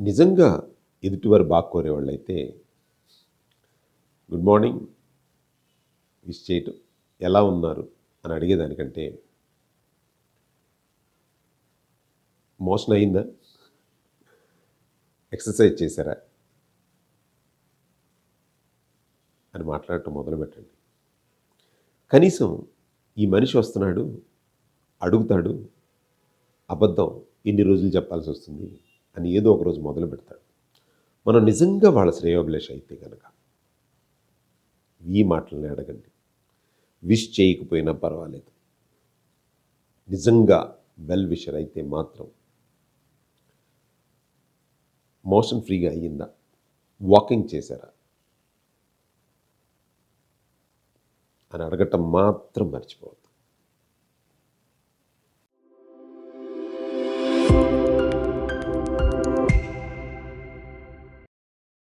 నిజంగా ఎదుటివారు బాగా కోరేవాళ్ళైతే గుడ్ మార్నింగ్ విష్ చేయటం, ఎలా ఉన్నారు అని అడిగేదానికంటే మోషన్ అయిందా, ఎక్సర్సైజ్ చేశారా అని మాట్లాడటం మొదలుపెట్టండి. కనీసం ఈ మనిషి వస్తున్నాడు, అడుగుతాడు, అబద్ధం ఎన్ని రోజులు చెప్పాల్సి వస్తుంది అని ఏదో ఒక రోజు మొదలు పెడతాడు. మనం నిజంగా వాళ్ళ శ్రేయోభిలాష అయితే కనుక ఈ మాటలని అడగండి. విష్ చేయకపోయినా పర్వాలేదు. నిజంగా వెల్ విషర్ అయితే మాత్రం మోషన్ ఫ్రీగా అయ్యిందా, వాకింగ్ చేశారా అని అడగటం మాత్రం మర్చిపోవద్దు.